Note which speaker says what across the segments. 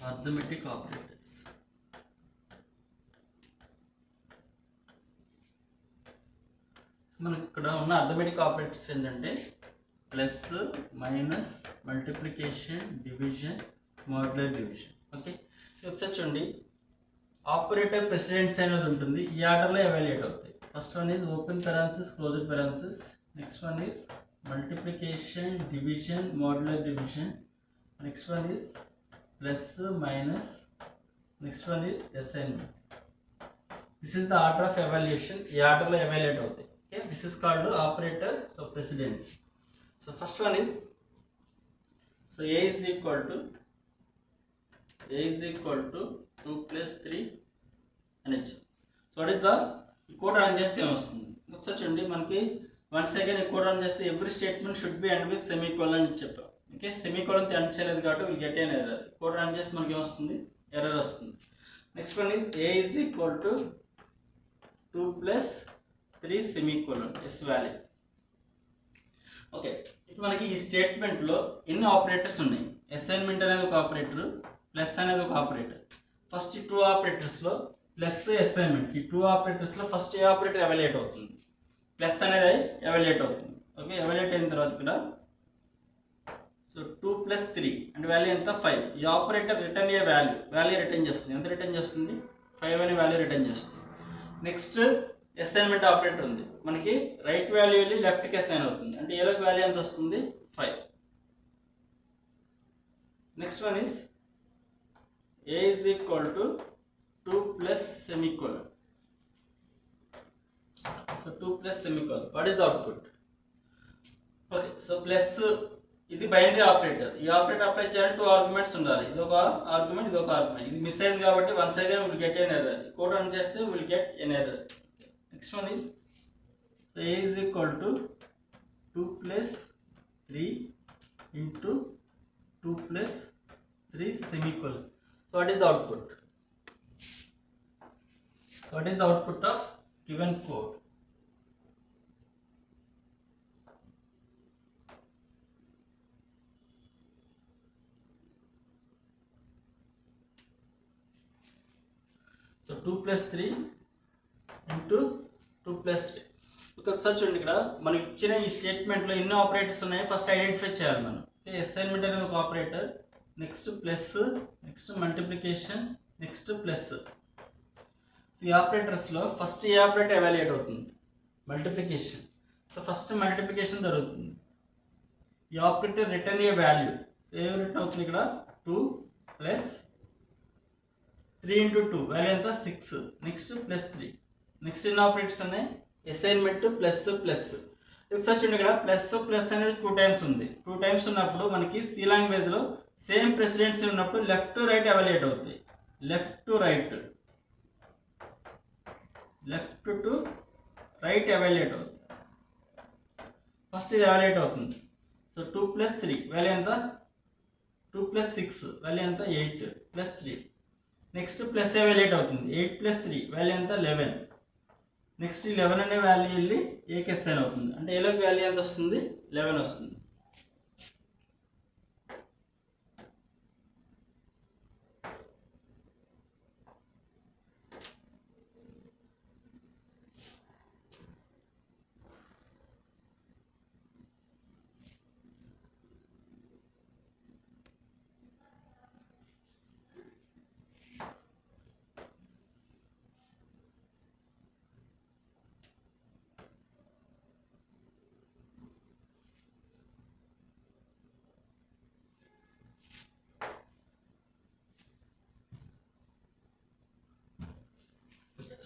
Speaker 1: Arithmetic operators. మనకి ఇక్కడ ఉన్న అర్థమెటిక్ ఆపరేటర్స్ ఏంటంటే plus, minus, multiplication, division, modular division. Okay, ఒకసారి చూడండి. ఆపరేటర్ ప్రెసిడెన్స్ అనేది ఉంటుంది, ఈ ఆర్డర్లో ఎవాల్యుయేట్ అవుతాయి. First one is open parenthesis, closed parenthesis. Next one is multiplication, division, modular division. Next one is plus, minus. Next one is assignment. This is the order of evaluation, ఈ ఆర్డర్లో evaluate అవుతాయి. Okay, this is called operator so precedence. So first one is, so a is equal to 2 plus 3 nh. So what is the code run చేస్తే ఏమొస్తుంది ఒకసారి చూడండి. మనకి once again ఈ code run చేస్తే every statement should be end with semicolon అని చెప్పాం. Okay, semicolon end చేయలేదు కాబట్టి will get an error. Code run చేస్తే మనకి ఏమొస్తుంది, ఎర్రర్ వస్తుంది. Next one is a is equal to 2 plus 3 semicolon S value. Okay, ఇప్పుడు మనకి ఈ స్టేట్మెంట్లో ఎన్ని ఆపరేటర్స్ ఉన్నాయి? అసైన్మెంట్ అనేది ఒక ఆపరేటర్, ప్లస్ అనేది ఒక ఆపరేటర్. ఫస్ట్ ఈ 2 ఆపరేటర్స్లో ప్లస్, అసైన్మెంట్, ఈ 2 ఆపరేటర్స్లో ఫస్ట్ ఏ ఆపరేటర్ ఎవాల్యుయేట్ అవుతుంది? ప్లస్ అనేది ఎవాల్యుయేట్ అవుతుంది. ఓకే, ఎవాల్యుయేట్ అయిన తర్వాత ఇక్కడ సో 2 plus 3 అంటే వాల్యూ ఎంత? 5. ఈ ఆపరేటర్ రిటర్న్ ఏ వాల్యూ రిటర్న్ చేస్తుంది. ఎంత రిటర్న్ చేస్తుంది? 5 అనే వాల్యూ రిటర్న్ చేస్తుంది. నెక్స్ట్ అసైన్మెంట్ ఆపరేటర్ ఉంది, మనకి రైట్ వాల్యూ వెళ్ళి లెఫ్ట్కి అసైన్ అవుతుంది. అంటే ఏలోకి వాల్యూ ఎంత వస్తుంది? 5. Next one is a is equal to 2 plus semicolon. So 2 plus semicolon. What is the output? Okay, so plus ఇది బైనరీ ఆపరేటర్. ఈ ఆపరేటర్ అప్లై చేయాలంటే 2 ఆర్గ్యుమెంట్స్ ఉండాలి. ఇది ఒక ఆర్గ్యుమెంట్, ఇది ఒక ఆర్గ్యుమెంట్. ఇది మిస్ అయింది కాబట్టి once again will get an error. Code run చేస్తే will get an error. Next one is, so a is equal to 2 plus 3 into 2 plus 3 semicolon. So what is the output? So what is the output of given code? So 2 plus 3 into 2 plus 3. ఒకసారి చూడండి, ఇక్కడ మనకి ఇచ్చిన ఈ స్టేట్మెంట్లో ఎన్ని operators ఉన్నాయో first identify చేయాలి మనం. అసైన్మెంట్ అనేది ఒక operator, next plus, next multiplication, next plus. ఈ ఆపరేటర్స్లో ఫస్ట్ ఏ ఆపరేటర్ ఎవాల్యుయేట్ అవుతుంది? మల్టిప్లికేషన్. సో ఫస్ట్ మల్టిప్లికేషన్ జరుగుతుంది. ఈ ఆపరేటర్ రిటర్న్ ఏ వాల్యూ. ఏం రిటర్న్ అవుతుంది ఇక్కడ? 2 plus 3 into 2 వాల్యూ ఎంత? 6. Next plus 3. నెక్స్ట్ ఎన్ని ఆపరేటర్స్ ఉన్నాయి? Assignment, plus, plus. ఒకసారి చూడండి, ఇక్కడ ప్లస్ ప్లస్ అనేది 2 టైమ్స్ ఉంది. 2 టైమ్స్ ఉన్నప్పుడు మనకి సి లాంగ్వేజ్లో సేమ్ ప్రెసిడెన్సీ ఉన్నప్పుడు లెఫ్ట్ టు రైట్ ఎవాల్యుయేట్ అవుతాయి. లెఫ్ట్ టు రైట్ ఎవాల్యుయేట్ అవుతుంది. ఫస్ట్ ఇది ఎవాల్యుయేట్ అవుతుంది. సో 2 plus 3 వాల్యూ ఎంత? 2 plus 6 వాల్యూ ఎంత? 8 plus 3. నెక్స్ట్ ప్లస్ ఎవాల్యుయేట్ అవుతుంది. 8 plus 3 వాల్యూ ఎంత? 11. నెక్స్ట్ 11 అనే వాల్యూ వెళ్ళి ఏకి అసైన్ అవుతుంది. అంటే ఏలోకి వాల్యూ ఎంత వస్తుంది? 11 వస్తుంది.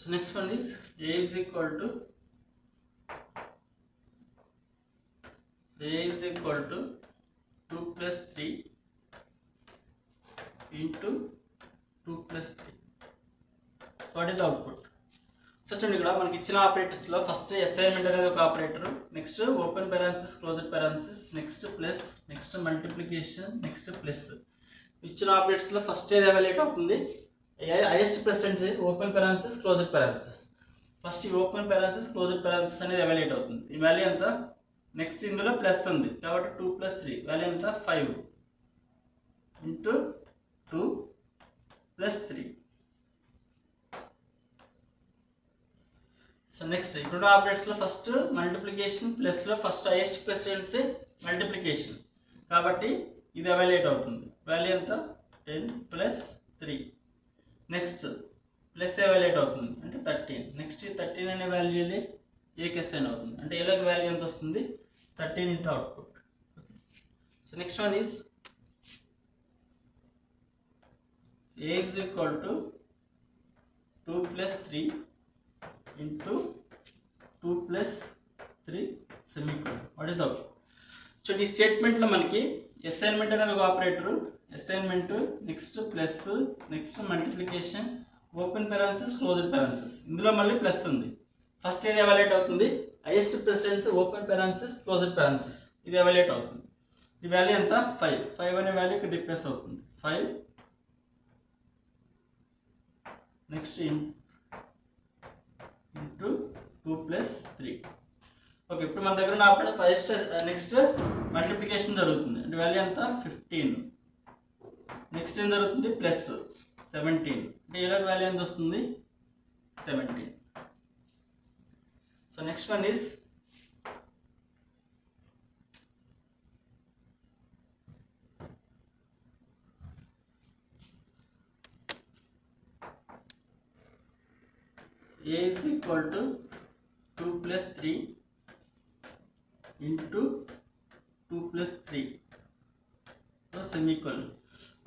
Speaker 1: So next one is a is equal to 2 plus 3 into 2 plus 3. So what is the output? So చూడండి, ఇక్కడ మనకి ఇచ్చిన ఆపరేటర్స్లో ఫస్ట్ అసైన్మెంట్ అనేది ఒక operator, next open parenthesis, closed parenthesis, next plus, next multiplication, next plus. ఇచ్చిన ఆపరేటర్స్లో first ఏది evaluate అవుతుంది? Highest percentage open parenthesis, closed parenthesis. First ఈ ఓపెన్ పెరాన్సిస్, క్లోజ్డ్ పెరాన్సిస్ అనేది ఎవాల్యుయేట్ అవుతుంది. ఈ వాల్యూ ఎంత? నెక్స్ట్ ఇందులో ప్లస్ ఉంది కాబట్టి 2 plus 3 వాల్యూ ఎంత? 5 into 2 ప్లస్ 3. సో నెక్స్ట్ ఇప్పుడు ఆపరేటర్స్లో ఫస్ట్ మల్టిప్లికేషన్ ప్లస్లో ఫస్ట్ హైయెస్ట్ ప్రెసిడెన్సీ మల్టిప్లికేషన్ కాబట్టి ఇది ఎవాల్యుయేట్ అవుతుంది. వాల్యూ ఎంత 10 ప్లస్ 3. నెక్స్ట్ ప్లస్ ఎవాల్యుయేట్ అవుతుంది అంటే 13. నెక్స్ట్ 13 అనే వాల్యూలే ఏకి అసైన్ అవుతుంది అంటే ఏలోకి వాల్యూ ఎంత వస్తుంది 13 into output. So next one is A is equal to 2 plus 3 into 2 plus 3 semicolon. What is that? So ఈ స్టేట్మెంట్లో మనకి అసైన్మెంట్ అనేది ఒక operator, assignment next plus next multiplication open parenthesis closed parenthesis, ఇందులో మళ్ళీ ప్లస్ ఉంది. First ఏది evaluate అవుతుంది highest precedence open parenthesis closed parenthesis, ఇది ఎవాల్యుయేట్ అవుతుంది. ఈ వాల్యూ ఎంత 5 అనే వాల్యూ ఇక్కడ రిప్లేస్ అవుతుంది 5. Next into 2 plus 3. ఓకే ఇప్పుడు మన దగ్గర నా ఫస్ట్ నెక్స్ట్ మల్టిప్లికేషన్ జరుగుతుంది అంటే వాల్యూ ఎంత 15. నెక్స్ట్ ఏం జరుగుతుంది ప్లస్ 17 అంటే ఈరోజు వాల్యూ ఎంత వస్తుంది 17. So next one is A is equal to 2 plus 3 into 2 plus 3 so semicolon.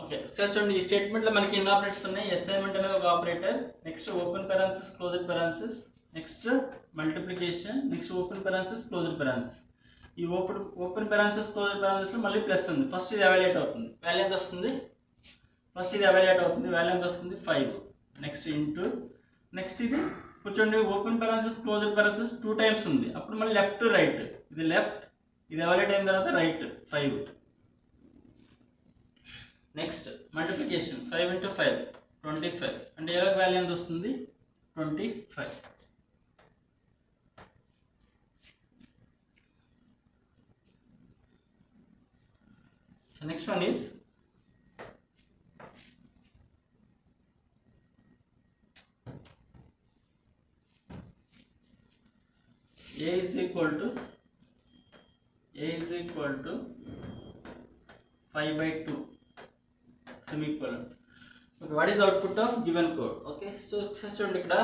Speaker 1: Okay sir చూడండి ఈ స్టేట్మెంట్లో మనకి ఎన్ని ఆపరేటర్స్ ఉన్నాయి. అసైన్మెంట్ అనేది ఒక operator, next open parenthesis closed parenthesis, next multiplication, next open parenthesis closed parenthesis. ఈ ఓపెన్ పెరాన్సిస్ క్లోజ్డ్ పెరాన్సిస్లో మళ్ళీ plus ఉంది. ఫస్ట్ ఇది ఎవాల్యుయేట్ అవుతుంది, వాల్యూ ఎంత వస్తుంది ఫస్ట్ ఇది ఎవాల్యుయేట్ అవుతుంది, వాల్యూ ఎంత వస్తుంది 5. నెక్స్ట్ ఇంటూ నెక్స్ట్ ఇది కూర్చోండి open parenthesis closed parenthesis 2 times ఉంది, అప్పుడు మళ్ళీ లెఫ్ట్ టు రైట్, ఇది లెఫ్ట్, ఇది ఎవాల్యుయేట్ అయిన తర్వాత రైట్ 5. నెక్స్ట్ మల్టిప్లికేషన్ 5 into 5 25 అంటే ఏదో వాల్యూ ఎంత వస్తుంది 25. So next one is A is equal to 5/2 semicolon. Okay, what is the output of given code? Okay, so చూడండి ఇక్కడ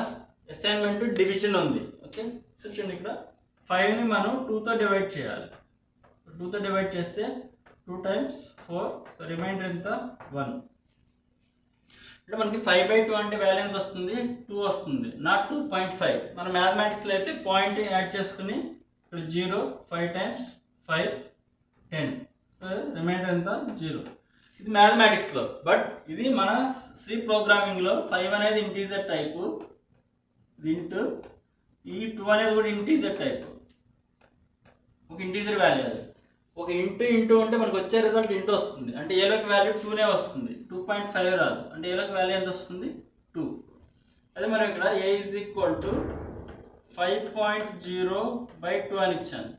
Speaker 1: అసైన్మెంట్ డివిజన్ ఉంది. ఓకే సో చూడండి ఇక్కడ 5ని మనం 2తో డివైడ్ చేయాలి. 2తో డివైడ్ చేస్తే 2 times 4, సో రిమైండర్ ఎంత 1. అంటే మనకి 5/2 అంటే వాల్యూ ఎంత వస్తుంది 2 వస్తుంది, నాట్ 2.5. మన మ్యాథమెటిక్స్లో అయితే పాయింట్ యాడ్ చేసుకుని ఇక్కడ 0 5 times 5 10, సో రిమైండర్ ఎంత 0. ఇది మ్యాథమెటిక్స్లో, బట్ ఇది మన సి ప్రోగ్రామింగ్లో 5 అనేది ఇంటీజర్ టైపు, ఇంటూ ఈ 2 అనేది కూడా ఇంటీజర్ టైపు, ఒక ఇంటీజర్ వాల్యూ. అది ఒక ఇంటూ ఉంటే మనకు వచ్చే రిజల్ట్ ఇంటూ వస్తుంది, అంటే ఏలోకి వాల్యూ 2నే వస్తుంది, 2.5 రాదు. అంటే ఏలోకి వాల్యూ ఎంత వస్తుంది 2. అదే మనం ఇక్కడ A is equal to 5.0/2 అని ఇచ్చాను.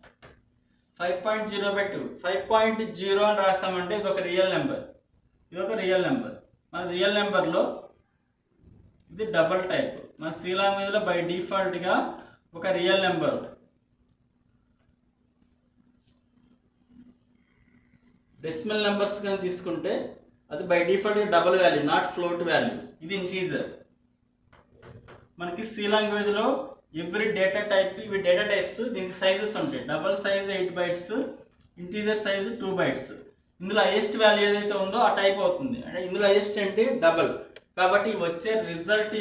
Speaker 1: 5.0/2 5.0 అని రాసామంటే ఇది ఒక రియల్ నెంబర్, మన రియల్ నెంబర్లో ఇది డబల్ టైప్. మన సి లాంగ్వేజ్లో బై డిఫాల్ట్గా ఒక రియల్ నెంబర్ డెసిమల్ నెంబర్స్ కానీ తీసుకుంటే అది by default double value, not float value. ఇది ఇంటీజర్. మనకి సి లాంగ్వేజ్లో ఎవ్రీ డేటా టైప్, ఇవి డేటా టైప్స్, దీనికి సైజెస్ ఉంటాయి. Double size 8 bytes, integer size 2 bytes. ఇందులో హైయెస్ట్ వాల్యూ ఏదైతే ఉందో ఆ టైప్ అవుతుంది. అంటే ఇందులో హైయెస్ట్ అంటే డబల్, కాబట్టి వచ్చే రిజల్ట్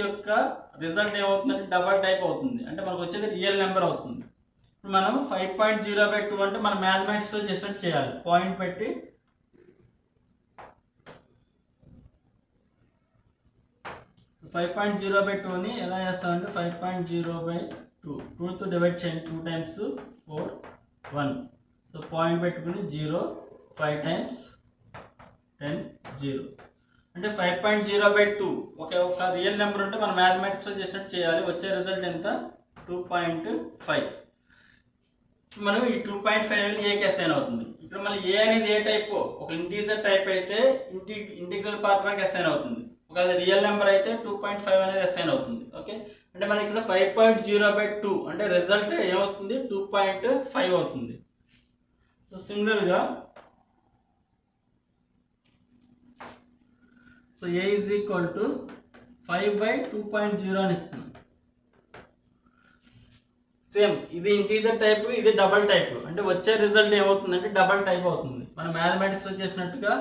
Speaker 1: ఏమవుతుందంటే డబల్ టైప్ అవుతుంది, అంటే మనకు వచ్చేది రియల్ నెంబర్ అవుతుంది. ఇప్పుడు మనం 5.0/2 అంటే మనం మ్యాథమెటిక్స్లో చేసినట్టు చేయాలి. పాయింట్ పెట్టి 5.0/2ని ఎలా చేస్తామంటే 5.0/2 2తో డివైడ్ చేయండి. 2 times 4 1, సో పాయింట్ పెట్టుకుని 0 5 times 10 0 అంటే 5.0/2. ఒక రియల్ నెంబర్ ఉంటే మనం మ్యాథమెటిక్స్లో చేసినట్టు చేయాలి. వచ్చే రిజల్ట్ ఎంత 2.5. మనం ఈ 2.5 ఏకి అసైన్ అవుతుంది. ఇక్కడ మళ్ళీ ఏ అనేది ఏ టైప్, ఒక ఇంటీజర్ టైప్ అయితే ఇంటిగ్రల్ పార్ట్ వరకు అసైన్ అవుతుంది. ఒక ఒకవేళ రియల్ నెంబర్ అయితే 2.5 అనేది అసైన్ అవుతుంది. ఓకే, అంటే మనకి ఇక్కడ 5.0/2 అంటే రిజల్ట్ ఏమవుతుంది 2.5 అవుతుంది. సో సిమిలర్గా so a is equal to 5/2.0 అని ఇస్తున్నాం. సేమ్ ఇది ఇంటీజర్ టైప్, ఇది డబల్ టైప్, అంటే వచ్చే రిజల్ట్ ఏమవుతుందంటే డబల్ టైప్ అవుతుంది. మన మ్యాథమెటిక్స్లో చేసినట్టుగా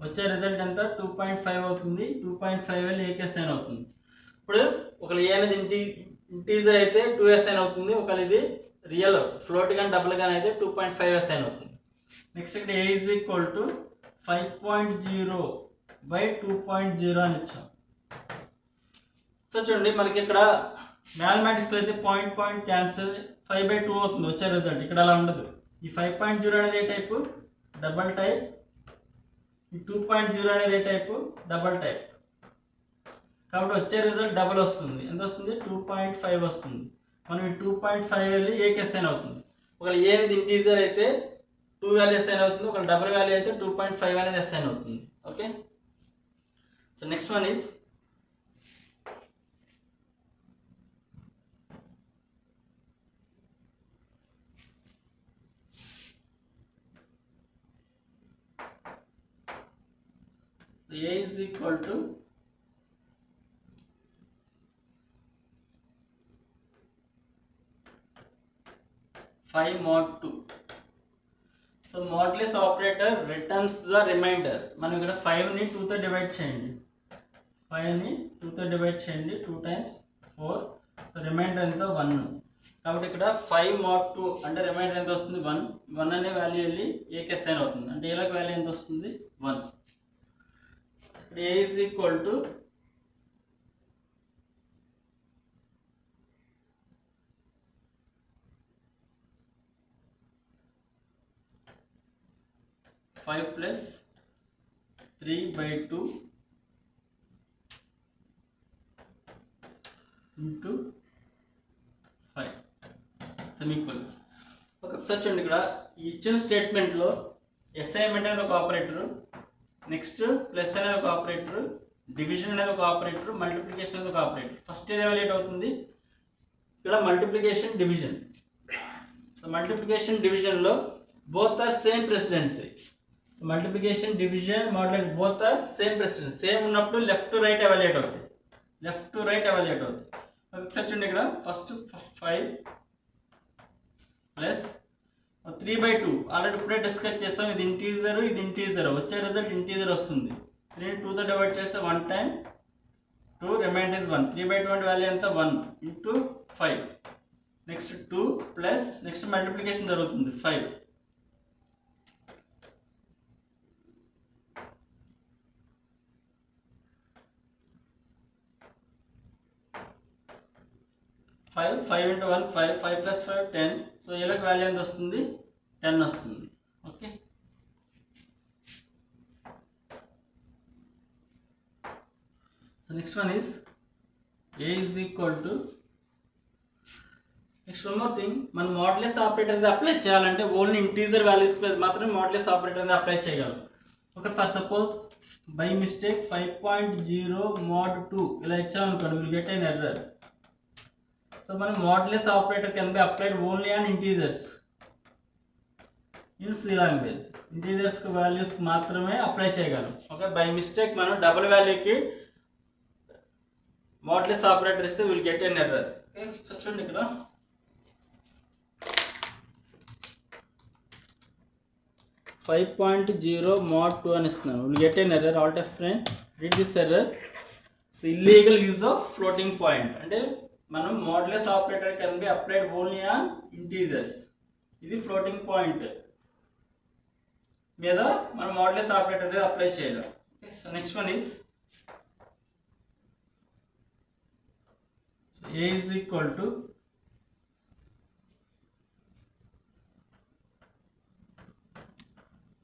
Speaker 1: వచ్చే రిజల్ట్ ఎంత 2.5 అవుతుంది. 2.5 వెళ్ళి ఏకి అసైన్ అవుతుంది. ఇప్పుడు ఒకవేళ ఏ అనేది ఇంటీజర్ అయితే 2 అసైన్ అవుతుంది. ఒకవేళ ఇది రియల్ ఫ్లోట్ కానీ డబుల్ కానీ అయితే 2.5 అసైన్ అవుతుంది. నెక్స్ట్ ఇక్కడ ఏ ఈజ్ ఈక్వల్ టు 5.0/2.0 అని ఇచ్చాం. సో చూడండి మనకి ఇక్కడ మ్యాథమెటిక్స్లో అయితే పాయింట్ క్యాన్సిల్ 5/2 అవుతుంది వచ్చే రిజల్ట్. ఇక్కడ అలా ఉండదు. ఈ 5.0 అనేది ఏ టైపు డబల్ టైప్, ఈ 2.0 అనేది ఏ టైపు డబల్ టైప్. కాబట్టి వచ్చే రిజల్ట్ డబల్ వస్తుంది. ఎంత వస్తుంది 2.5 వస్తుంది. మనం ఈ 2.5 వెళ్ళి ఏకి అసైన్ అవుతుంది. ఒకవేళ ఏ అనేది ఇంటీజర్ అయితే 2 వాల్యూ అసైన్ అవుతుంది. ఒకవేళ డబల్ వాల్యూ అయితే 2.5 అనేది అసైన్ అవుతుంది. Okay, so next one is a is equal to 5 mod 2. సో modulus operator returns the remainder. మనం ఇక్కడ 5ని 2తో డివైడ్ చేయండి. 5ని 2తో డివైడ్ చేయండి. 2 times 4. సో రిమైండర్ ఎంత 1. కాబట్టి ఇక్కడ 5 mod 2 అంటే రిమైండర్ ఎంత వస్తుంది 1. 1 అనే వాల్యూ వెళ్ళి ఏకి అసైన్ అవుతుంది. అంటే ఏలోకి వాల్యూ ఎంత వస్తుంది 1. ఇక్కడ a is equal to 5 plus 3/2 into 5 semicolon. ఒకసారి చూడండి ఇక్కడ ఇచ్చిన స్టేట్మెంట్లో అసైన్మెంట్ అనేది ఒక ఆపరేటర్, నెక్స్ట్ ప్లస్ అనేది ఒక ఆపరేటర్, డివిజన్ అనేది ఒక ఆపరేటర్, మల్టిప్లికేషన్ అనేది ఒక ఆపరేటర్. ఫస్ట్ ఏది ఎవాల్యుయేట్ అవుతుంది ఇక్కడ మల్టిప్లికేషన్ డివిజన్. సో మల్టిప్లికేషన్ డివిజన్లో both are same presidency. Multiplication division model both are same presidency. Same ఉన్నప్పుడు లెఫ్ట్ టు రైట్ ఎవాల్యుయేట్ అవుతుంది. లెఫ్ట్ టు రైట్ ఎవాల్యుయేట్ అవుతుంది. ఒకసారి చూడండి ఇక్కడ ఫస్ట్ 5 ప్లస్ 3/2 ఆల్రెడీ ఇప్పుడే డిస్కస్ చేస్తాం. ఇది ఇంటీజర్, ఇది ఇంటీజర్. వచ్చే రిజల్ట్ ఇంటీజర్ వస్తుంది. 3ని 2తో డివైడ్ చేస్తే 1 time 2 రిమైండర్ ఇస్ 1. 3/2 అంటే వాల్యూ ఎంత 1 into 5. Next 2 plus next multiplication జరుగుతుంది 5. 5 into 1 5, 5 plus 5 10. సో ఏలోకి వాల్యూ ఎంత వస్తుంది 10 వస్తుంది. Okay, so next one is a is equal to next one more thing. మనం మోడ్లెస్ ఆపరేటర్ అనేది అప్లై చేయాలంటే ఓన్లీ ఇంటీజర్ వాల్యూస్ మీద మాత్రమే మోడ్లెస్ ఆపరేటర్ అనేది అప్లై చేయగలం. Okay, for suppose by mistake 5.0 mod 2 ఇలా ఇచ్చామనుకోండి, will get an error. So మనం modulus operator can be applied only on integers in C language. Integers values మాత్రమే apply చేయగలం. Okay, by mistake మనం double వాల్యూకి modulus operator ఇస్తే will get an error. Okay, so చూడండి ఇక్కడ 5.0 mod 2 అని ఇస్తున్నాను. Will get an error. All type friend read this error. So illegal use of floating point. అంటే మనం modulus operator can be applied only on integers. ఇది floating point మీద మనం modulus operator అనేది అప్లై చేయలేం. Okay, so next one is a is equal to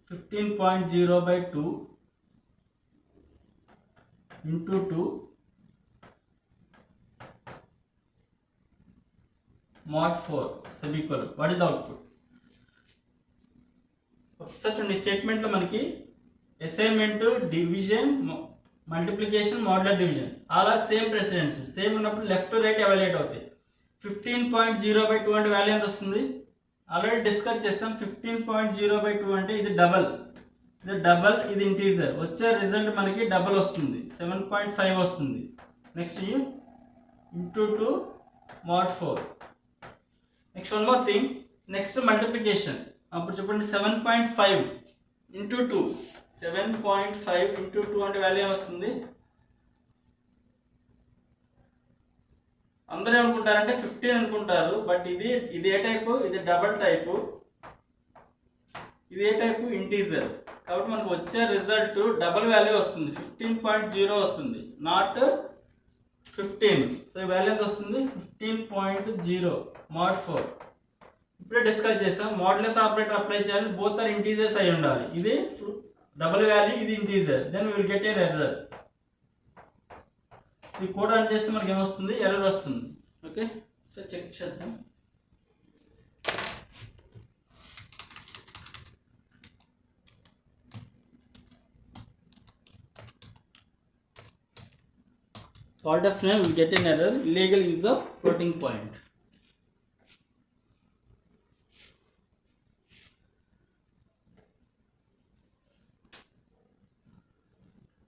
Speaker 1: 15.0/2 into 2 mod 4 semicolon. What is the output? ఒకసారి చూడండి స్టేట్మెంట్లో మనకి assignment, division, multiplication modular division అలా same precedence same ఉన్నప్పుడు లెఫ్ట్ టు రైట్ ఎవాల్యుయేట్ అవుతాయి. 15.0/2 అంటే value ఎంత వస్తుంది? ఆల్రెడీ డిస్కస్ చేస్తాం. 15.0/2 అంటే ఇది డబల్, ఇది ఇంటీజర్. వచ్చే రిజల్ట్ మనకి డబల్ వస్తుంది, 7.5 వస్తుంది. Next into 2 mod 4. Next one more thing, next multiplication. అప్పుడు చెప్పండి 7.5 ఇంటూ 2, 7.5 ఇంటూ 2 అంటే వాల్యూ ఏమొస్తుంది? అందరూ ఏమనుకుంటారంటే 15 అనుకుంటారు, బట్ ఇది ఏ టైపు? ఇది డబల్ టైపు. ఇది ఏ టైపు? ఇంటీజర్. కాబట్టి మనకు వచ్చే రిజల్ట్ డబల్ వాల్యూ వస్తుంది, 15.0 వస్తుంది, నాట్ 15. సో ఈ వాల్యూ ఎంత వస్తుంది? 15.0 mod 4. ఇప్పుడే డిస్కస్ చేసాం, మోడ్యులస్ ఆపరేటర్ అప్లై చేయాలి, బోత్ ఆర్ ఇంటీజర్స్ అయి ఉండాలి. ఇది డబల్ వాల్యూ, ఇది integer, then will get an error. ఈ కోడ్ రన్ చేస్తే మనకి ఏమొస్తుంది? ఎర్రర్ వస్తుంది. ఓకే, సో చెక్ చేద్దాం. Fault of name will get an error, illegal use of floating point.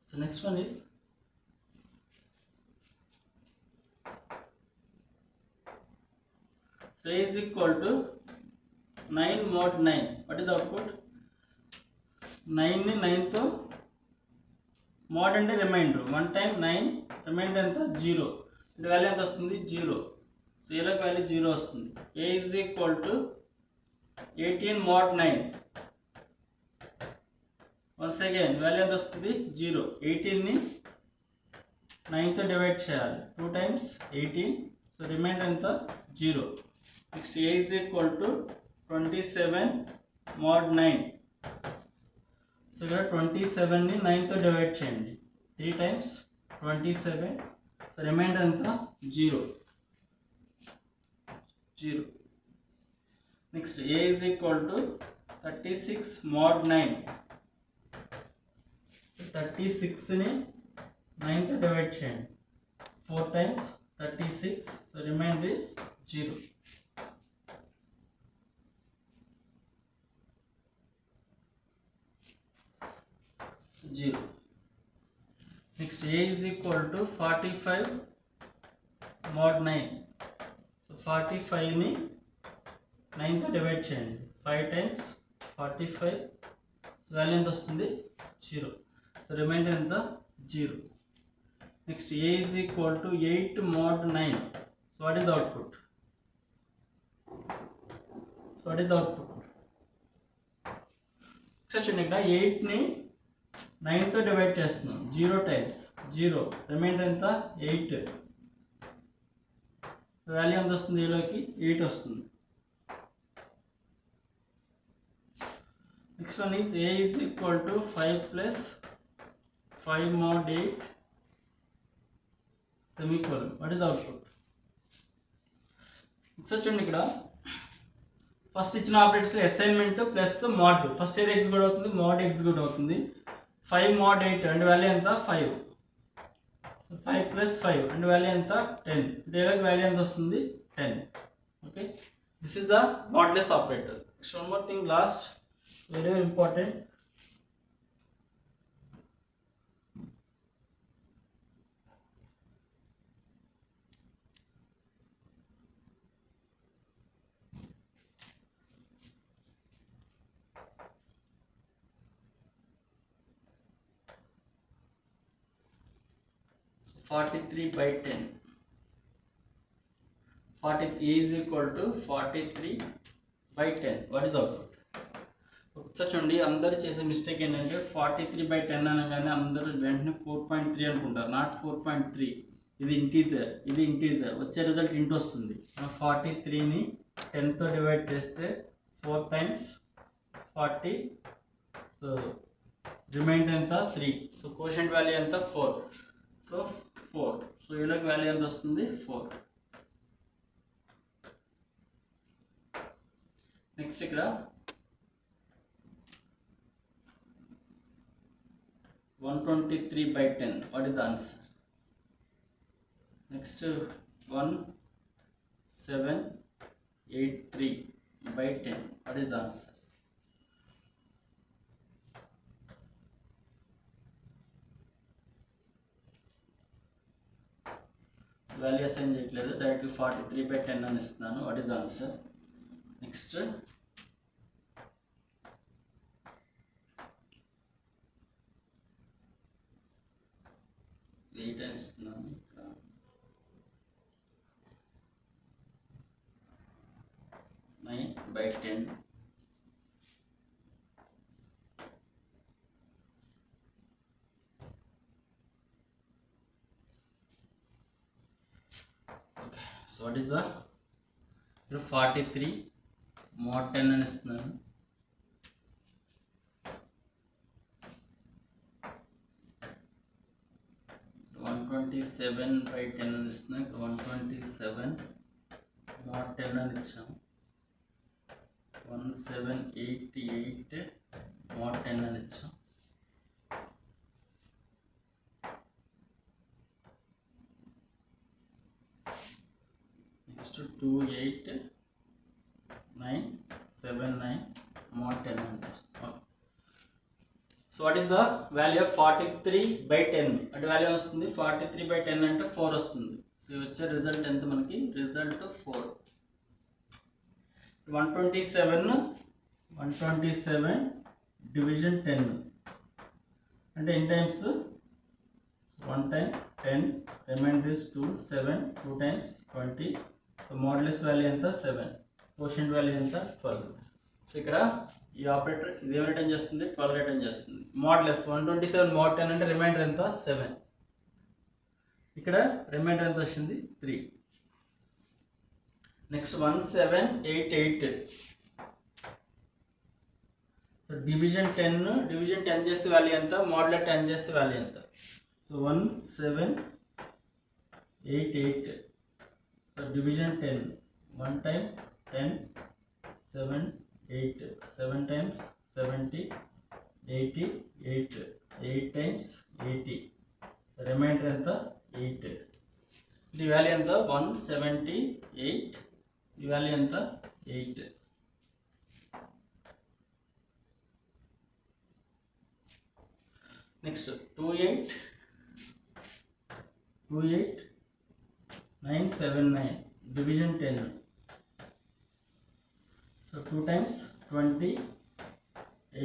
Speaker 1: So next one is A is equal to 9 mod 9. What is the output? 9 ని 9 తో mod అంటే reminder, 1 time 9 reminder ఎంత? 0. అంటే value ఎంత వస్తుంది? 0. So ఏలోకి value 0 వస్తుంది. A is equal to 18 mod 9. Once again value ఎంత వస్తుంది? 0. 18 ని 9 తో డివైడ్ చేయాలి, 2 times 18. సో రిమైండర్ ఎంత? 0. Next A is equal to 27 mod 9. So ఇక్కడ 27 ని 9 తో డివైడ్ చేయండి, 3 times 27. సో రిమైండర్ ఎంత? 0. Next A is equal to 36 mod 9. 36 ని 9 తో డివైడ్ చేయండి, 4 times 36. So remainder is 0. Next A is equal to 45 mod 9. So 45 ని 9 తో డివైడ్ చేయండి, 5 times 45. వాల్యూ ఎంత వస్తుంది? 0. సో రిమైండర్ ఎంత? 0. Next A is equal to 8 mod 9. So what is the output? చూడండి ఇక్కడ 8 ని 9 తో డివైడ్ చేస్తున్నాం, 0 times 0. రిమైండర్ ఎంత? 8. వాల్యూ ఎంత వస్తుంది? ఏలోకి 8 వస్తుంది. Next one is A is equal to 5 plus 5 mod 8 semicolon. What is the output? చూడండి ఇక్కడ ఫస్ట్ ఇచ్చిన operators assignment plus mode. First ఏది ఎగ్జిక్యూట్ అవుతుంది? మోడ్ ఎగ్జిక్యూట్ అవుతుంది. 5 mod 8 అంటే వాల్యూ ఎంత? 5. సో 5 plus 5 అంటే వాల్యూ ఎంత? 10. డైరెక్ట్ వాల్యూ ఎంత వస్తుంది? 10. Okay, this is the modulus operator. Next one more thing, last very important. So 43/10. 40 A is equal to 43/10. What is the output? ఒకసారి చూడండి, అందరు చేసే మిస్టేక్ ఏంటంటే 43/10 అనగానే అందరూ వెంటనే 4.3 అనుకుంటారు. నాట్ 4.3. ఇది ఇంటీజర్. వచ్చే రిజల్ట్ ఇంటూ వస్తుంది. 43ని 10 తో డివైడ్ చేస్తే 4 times 40. సో రిమైండర్ ఎంత? 3. సో కోషంట్ వాల్యూ ఎంత? 4. సో 4. సో ఈలోకి వాల్యూ ఎంత వస్తుంది? 4. నెక్స్ట్ ఇక్కడ 123 by 10. What is the answer? Next 1783 by 10. What is the answer? Value assign చేయట్లేదు, డైరెక్ట్ 43 by 10 అని ఇస్తున్నాను. What is the answer? Next 8 అని ఇస్తున్నాను. 9 by 10. So what is the 43 mod 10 అని ఇస్తున్నాను. 127 by 10 అని ఇస్తున్నాను. 127 mod 10 అని ఇచ్చాము. 1788 mod 10 అని ఇచ్చాం. నెక్స్ట్ 28979 mod 10 అని ఇచ్చాం. So what is the value of 43 by 10? అంటే వాల్యూ వస్తుంది 43 by 10 అంటే 4 వస్తుంది. సో వచ్చే రిజల్ట్ ఎంత మనకి? రిజల్ట్ 4. 127 డివిజన్ 10 అంటే ఎన్ని times? 1 time 10, remainder is 2, 7, 2 times 20. So modulus value ఎంత? 7. కోషెంట్ వాల్యూ ఎంత? 12. సో ఇక్కడ ఈ ఆపరేటర్ ఇది ఏం రిటర్న్ చేస్తుంది? 12 రిటర్న్ చేస్తుంది. మోడ్యులస్ 127 mod 10 అంటే రిమైండర్ ఎంత? 7. ఇక్కడ రిమైండర్ ఎంత వచ్చింది? 3. నెక్స్ట్ 1788. సో డివిజన్ 10 చేస్తే వాల్యూ ఎంత? మోడ్యులర్ 10 చేస్తే వాల్యూ ఎంత? So 1788. So division 10 1 time 10, 7, 8, 7 times 70, 80, 8 times 80. Reminder ఎంత? 8. ఈ వాల్యూ ఎంత? 178. ఈ వాల్యూ ఎంత? 8. Next 28979 division 10. So 2 times 20,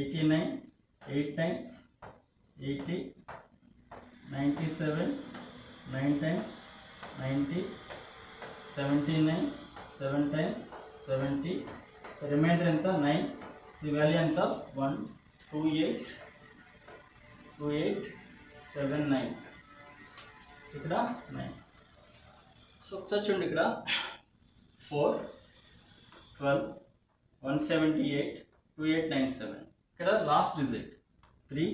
Speaker 1: 89, 8 times 80, 97, 9 times 90, 79, 7 times 70. Reminder ఎంత? 9. ఈ వాల్యూ ఎంత? 12879. ఇక్కడ 9. సో ఒకసారి చూడండి, ఇక్కడ 4, 12, 178, 2897. ఇక్కడ లాస్ట్ డిజిట్ 3,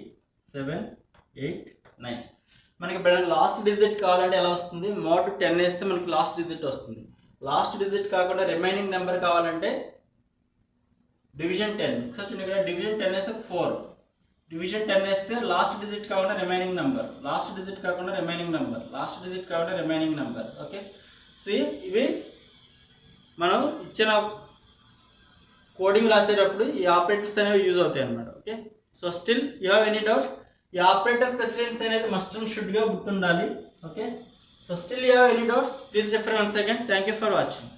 Speaker 1: 7, 8, 9. మనకి ఇప్పుడు లాస్ట్ డిజిట్ కావాలంటే ఎలా వస్తుంది? మోడ్ 10 వేస్తే మనకి లాస్ట్ డిజిట్ వస్తుంది. లాస్ట్ డిజిట్ కాకుండా రిమైనింగ్ నెంబర్ కావాలంటే డివిజన్ 10. ఒకసారి చూడండి, ఇక్కడ డివిజన్ 10 వేస్తే 4. డివిజన్ 10 వేస్తే లాస్ట్ డిజిట్ కాకుండా రిమైనింగ్ నెంబర్, లాస్ట్ డిజిట్ కాకుండా రిమైనింగ్ నెంబర్, లాస్ట్ డిజిట్ కాకుండా రిమైనింగ్ నెంబర్. ఓకే, సో ఇవి మనం ఇచ్చిన కోడింగ్ రాసేటప్పుడు ఈ ఆపరేటర్స్ అనేవి యూజ్ అవుతాయి అన్నమాట. Okay, so still you have any doubts? ఈ ఆపరేటర్ ప్రెసిడెన్స్ అనేది మస్ట్ అండ్ షుడ్గా గుర్తుండాలి. Okay, so still you have any doubts? Please refer once again. Thank you for watching.